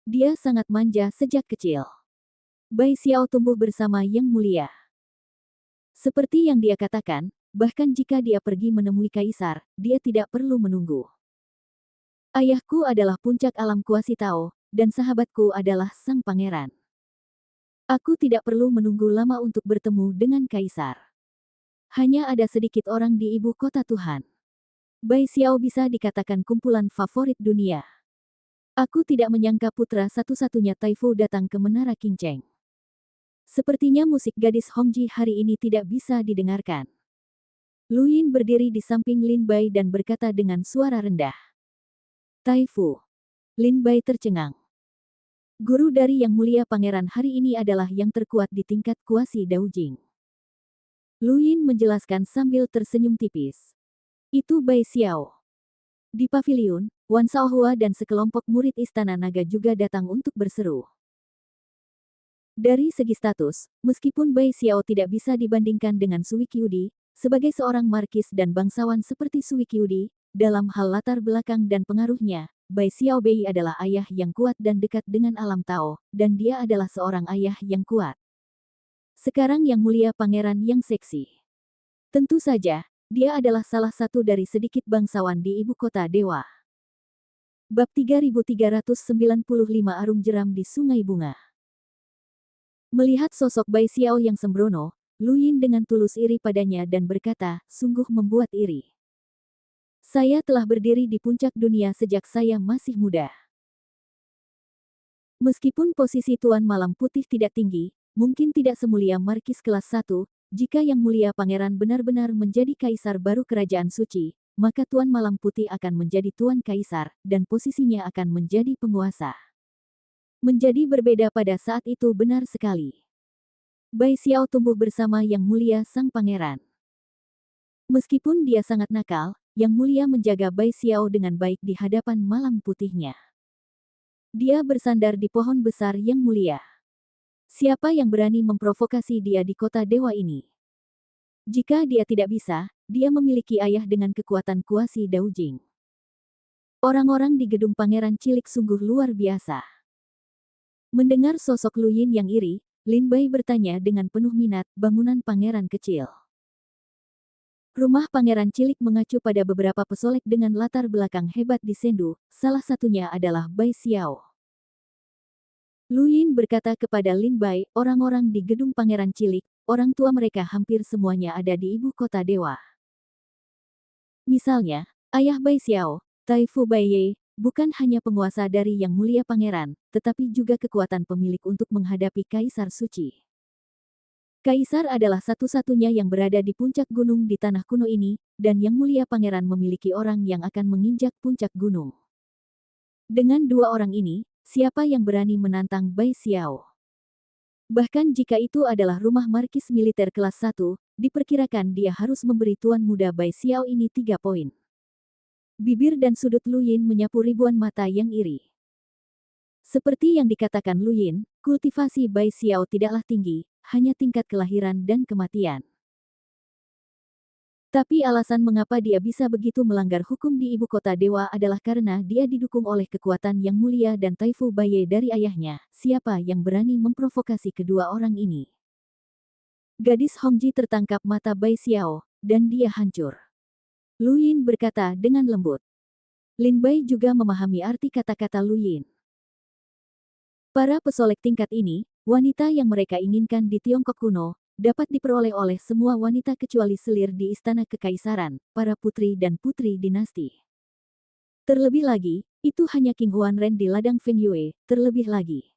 Speaker 1: Dia sangat manja sejak kecil. Bai Xiao tumbuh bersama Yang Mulia. Seperti yang dia katakan, bahkan jika dia pergi menemui kaisar, dia tidak perlu menunggu. Ayahku adalah puncak alam kuasi Tao, dan sahabatku adalah sang pangeran. Aku tidak perlu menunggu lama untuk bertemu dengan kaisar. Hanya ada sedikit orang di ibu kota Tuhan. Bai Xiao bisa dikatakan kumpulan favorit dunia. Aku tidak menyangka putra satu-satunya Taifu datang ke Menara Qingcheng. Sepertinya musik gadis Hongji hari ini tidak bisa didengarkan. Lu Yin berdiri di samping Lin Bai dan berkata dengan suara rendah. Taifu. Lin Bai tercengang. Guru dari Yang Mulia Pangeran hari ini adalah yang terkuat di tingkat kuasi Daojing. Lu Yin menjelaskan sambil tersenyum tipis. Itu Bai Xiao. Di paviliun, Wan Shaohua dan sekelompok murid Istana Naga juga datang untuk berseru. Dari segi status, meskipun Bai Xiao tidak bisa dibandingkan dengan Sui Qiudi, sebagai seorang markis dan bangsawan seperti Sui Qiudi, dalam hal latar belakang dan pengaruhnya, Bai Xiao Bei adalah ayah yang kuat dan dekat dengan alam Tao, dan dia adalah seorang ayah yang kuat. Sekarang Yang Mulia Pangeran yang seksi. Tentu saja, dia adalah salah satu dari sedikit bangsawan di ibu kota Dewa. Bab 3395 Arung Jeram di Sungai Bunga. Melihat sosok Bai Xiao yang sembrono, Lu Yin dengan tulus iri padanya dan berkata, sungguh membuat iri. Saya telah berdiri di puncak dunia sejak saya masih muda. Meskipun posisi Tuan Malam Putih tidak tinggi, mungkin tidak semulia Markis kelas 1, jika Yang Mulia Pangeran benar-benar menjadi kaisar baru kerajaan suci, maka Tuan Malam Putih akan menjadi Tuan Kaisar, dan posisinya akan menjadi penguasa. Menjadi berbeda pada saat itu benar sekali. Bai Xiao tumbuh bersama Yang Mulia Sang Pangeran. Meskipun dia sangat nakal, Yang Mulia menjaga Bai Xiao dengan baik di hadapan Malam Putihnya. Dia bersandar di pohon besar Yang Mulia. Siapa yang berani memprovokasi dia di kota dewa ini? Jika dia tidak bisa, dia memiliki ayah dengan kekuatan kuasi Daojing. Orang-orang di gedung Pangeran Cilik sungguh luar biasa. Mendengar sosok Lu Yin yang iri, Lin Bai bertanya dengan penuh minat, bangunan pangeran kecil. Rumah Pangeran Cilik mengacu pada beberapa pesolek dengan latar belakang hebat di Sendu, salah satunya adalah Bai Xiao. Lu Yin berkata kepada Lin Bai, orang-orang di gedung Pangeran Cilik, orang tua mereka hampir semuanya ada di ibu kota dewa. Misalnya, ayah Bai Xiao, Taifu Baiye, bukan hanya penguasa dari Yang Mulia Pangeran, tetapi juga kekuatan pemilik untuk menghadapi Kaisar Suci. Kaisar adalah satu-satunya yang berada di puncak gunung di tanah kuno ini, dan Yang Mulia Pangeran memiliki orang yang akan menginjak puncak gunung. Dengan dua orang ini, siapa yang berani menantang Bai Xiao? Bahkan jika itu adalah rumah markis militer kelas 1, diperkirakan dia harus memberi tuan muda Bai Xiao ini 3 poin. Bibir dan sudut Lu Yin menyapu ribuan mata yang iri. Seperti yang dikatakan Lu Yin, kultivasi Bai Xiao tidaklah tinggi, hanya tingkat kelahiran dan kematian. Tapi alasan mengapa dia bisa begitu melanggar hukum di ibu kota dewa adalah karena dia didukung oleh kekuatan Yang Mulia dan Taifu Baiye dari ayahnya. Siapa yang berani memprovokasi kedua orang ini? Gadis Hongji tertangkap mata Bai Xiao, dan dia hancur. Lu Yin berkata dengan lembut. Lin Bai juga memahami arti kata-kata Lu Yin. Para pesolek tingkat ini, wanita yang mereka inginkan di Tiongkok kuno, dapat diperoleh oleh semua wanita kecuali selir di istana kekaisaran, para putri dan putri dinasti. Terlebih lagi, itu hanya King Huanren di ladang Feng Yue, terlebih lagi.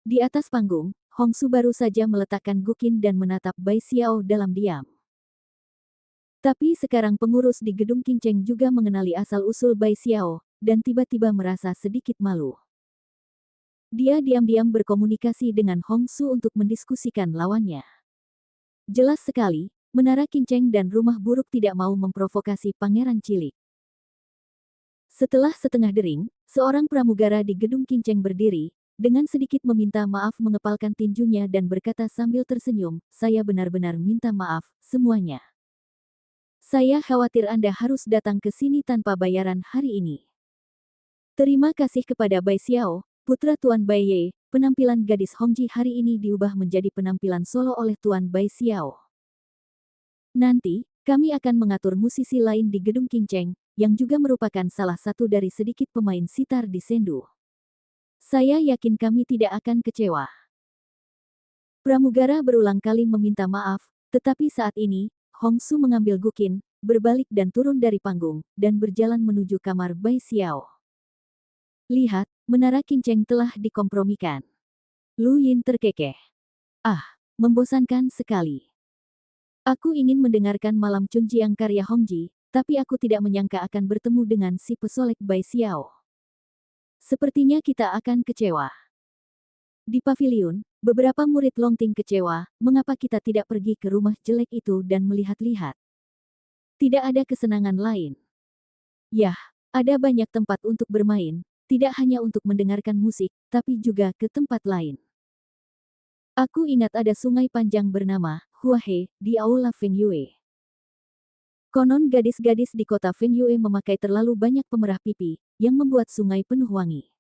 Speaker 1: Di atas panggung, Hongsu baru saja meletakkan Guqin dan menatap Bai Xiao dalam diam. Tapi sekarang pengurus di gedung Qingcheng juga mengenali asal-usul Bai Xiao, dan tiba-tiba merasa sedikit malu. Dia diam-diam berkomunikasi dengan Hongsu untuk mendiskusikan lawannya. Jelas sekali, Menara Qingcheng dan Rumah Buruk tidak mau memprovokasi Pangeran Cilik. Setelah setengah dering, seorang pramugara di gedung Qingcheng berdiri, dengan sedikit meminta maaf mengepalkan tinjunya dan berkata sambil tersenyum, "Saya benar-benar minta maaf, semuanya. Saya khawatir Anda harus datang ke sini tanpa bayaran hari ini. Terima kasih kepada Bai Xiao, putra Tuan Bai Ye, penampilan gadis Hongji hari ini diubah menjadi penampilan solo oleh Tuan Bai Xiao. Nanti, kami akan mengatur musisi lain di gedung Qingcheng, yang juga merupakan salah satu dari sedikit pemain sitar di Sendu. Saya yakin kami tidak akan kecewa." Pramugara berulang kali meminta maaf, tetapi saat ini, Hongsu mengambil Guqin, berbalik dan turun dari panggung, dan berjalan menuju kamar Bai Xiao. "Lihat, Menara Qingcheng telah dikompromikan." Lu Yin terkekeh. "Ah, membosankan sekali. Aku ingin mendengarkan Malam Chunjiang karya Hongji, tapi aku tidak menyangka akan bertemu dengan si pesolek Bai Xiao. Sepertinya kita akan kecewa." Di paviliun, beberapa murid Longting kecewa, mengapa kita tidak pergi ke rumah jelek itu dan melihat-lihat. Tidak ada kesenangan lain. Yah, ada banyak tempat untuk bermain, tidak hanya untuk mendengarkan musik, tapi juga ke tempat lain. Aku ingat ada sungai panjang bernama Huahe di Aula Feng Yue. Konon gadis-gadis di kota Feng Yue memakai terlalu banyak pemerah pipi, yang membuat sungai penuh wangi.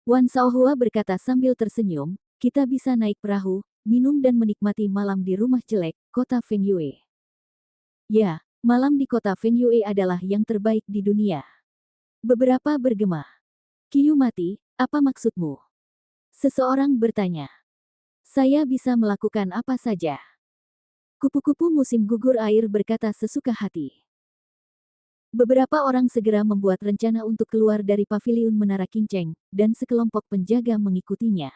Speaker 1: Wan Shaohua berkata sambil tersenyum, "Kita bisa naik perahu, minum dan menikmati malam di rumah jelek, kota Feng Yue." Ya, malam di kota Feng Yue adalah yang terbaik di dunia. Beberapa bergema. "Qiu mati, apa maksudmu?" Seseorang bertanya. "Saya bisa melakukan apa saja." Kupu-kupu musim gugur air berkata sesuka hati. Beberapa orang segera membuat rencana untuk keluar dari paviliun Menara Qingcheng, dan sekelompok penjaga mengikutinya.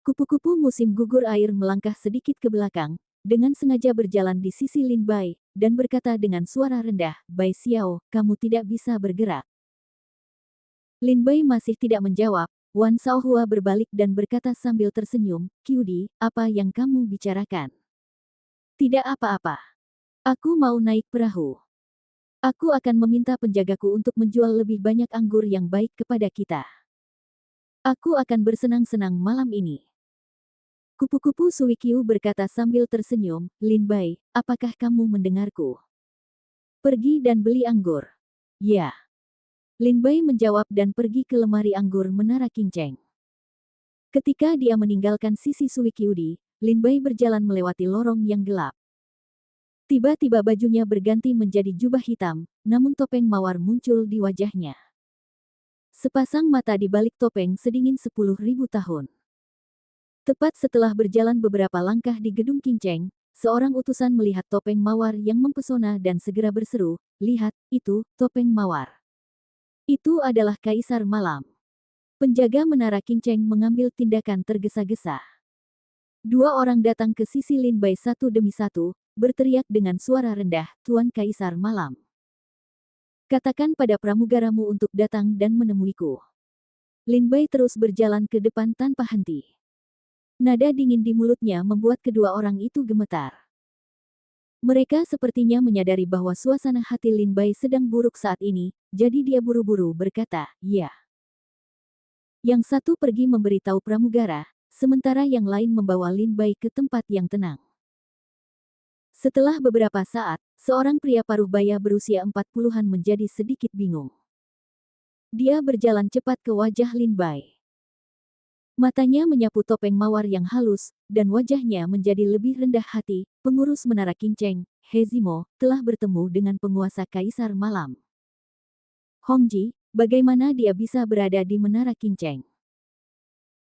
Speaker 1: Kupu-kupu musim gugur air melangkah sedikit ke belakang, dengan sengaja berjalan di sisi Lin Bai, dan berkata dengan suara rendah, "Bai Xiao, kamu tidak bisa bergerak." Lin Bai masih tidak menjawab. Wan Shaohua berbalik dan berkata sambil tersenyum, "Qiu Di, apa yang kamu bicarakan?" "Tidak apa-apa. Aku mau naik perahu. Aku akan meminta penjagaku untuk menjual lebih banyak anggur yang baik kepada kita. Aku akan bersenang-senang malam ini." Kupu-kupu Suiqiu berkata sambil tersenyum, "Lin Bai, apakah kamu mendengarku? Pergi dan beli anggur." "Ya." Lin Bai menjawab dan pergi ke lemari anggur Menara Qingcheng. Ketika dia meninggalkan sisi Suiqiu, Lin Bai berjalan melewati lorong yang gelap. Tiba-tiba bajunya berganti menjadi jubah hitam, namun topeng mawar muncul di wajahnya. Sepasang mata di balik topeng sedingin 10.000 tahun. Tepat setelah berjalan beberapa langkah di gedung Qingcheng, seorang utusan melihat topeng mawar yang mempesona dan segera berseru, "Lihat, itu, topeng mawar. Itu adalah Kaisar Malam." Penjaga Menara Qingcheng mengambil tindakan tergesa-gesa. Dua orang datang ke sisi Lin Bai satu demi satu, berteriak dengan suara rendah, "Tuan Kaisar Malam. Katakan pada pramugaramu untuk datang dan menemuiku." Lin Bai terus berjalan ke depan tanpa henti. Nada dingin di mulutnya membuat kedua orang itu gemetar. Mereka sepertinya menyadari bahwa suasana hati Lin Bai sedang buruk saat ini, jadi dia buru-buru berkata, "Ya." Yang satu pergi memberitahu pramugara, sementara yang lain membawa Lin Bai ke tempat yang tenang. Setelah beberapa saat, seorang pria paruh baya berusia 40-an menjadi sedikit bingung. Dia berjalan cepat ke wajah Lin Bai. Matanya menyapu topeng mawar yang halus, dan wajahnya menjadi lebih rendah hati. "Pengurus Menara Qingcheng, He Zimo, telah bertemu dengan penguasa Kaisar Malam. Hongji, bagaimana dia bisa berada di Menara Qingcheng?"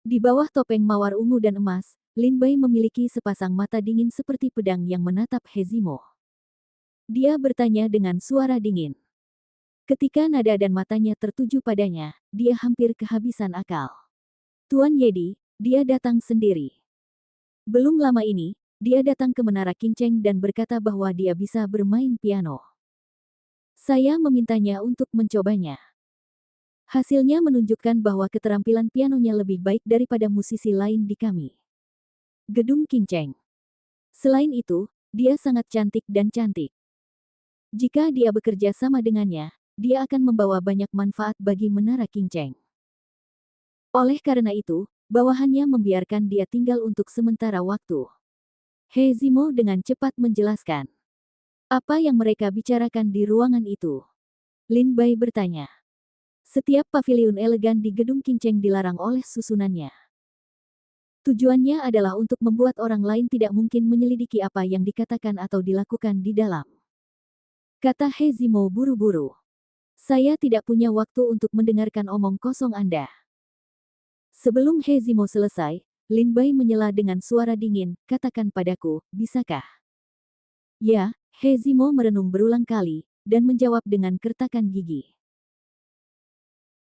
Speaker 1: Di bawah topeng mawar ungu dan emas, Lin Bai memiliki sepasang mata dingin seperti pedang yang menatap He Zimo. Dia bertanya dengan suara dingin. Ketika nada dan matanya tertuju padanya, dia hampir kehabisan akal. Tuan Yedi, dia datang sendiri. Belum lama ini, dia datang ke Menara Kinceng dan berkata bahwa dia bisa bermain piano. Saya memintanya untuk mencobanya. Hasilnya menunjukkan bahwa keterampilan pianonya lebih baik daripada musisi lain di kami. Gedung Kinceng. Selain itu, dia sangat cantik dan cantik. Jika dia bekerja sama dengannya, dia akan membawa banyak manfaat bagi Menara Kinceng. Oleh karena itu, bawahannya membiarkan dia tinggal untuk sementara waktu. He Zimo dengan cepat menjelaskan. Apa yang mereka bicarakan di ruangan itu? Lin Bai bertanya. Setiap paviliun elegan di Gedung Kinceng dilarang oleh susunannya. Tujuannya adalah untuk membuat orang lain tidak mungkin menyelidiki apa yang dikatakan atau dilakukan di dalam. Kata He Zimo buru-buru. Saya tidak punya waktu untuk mendengarkan omong kosong Anda. Sebelum He Zimo selesai, Lin Bai menyela dengan suara dingin, katakan padaku, bisakah? Ya, He Zimo merenung berulang kali, dan menjawab dengan kertakan gigi.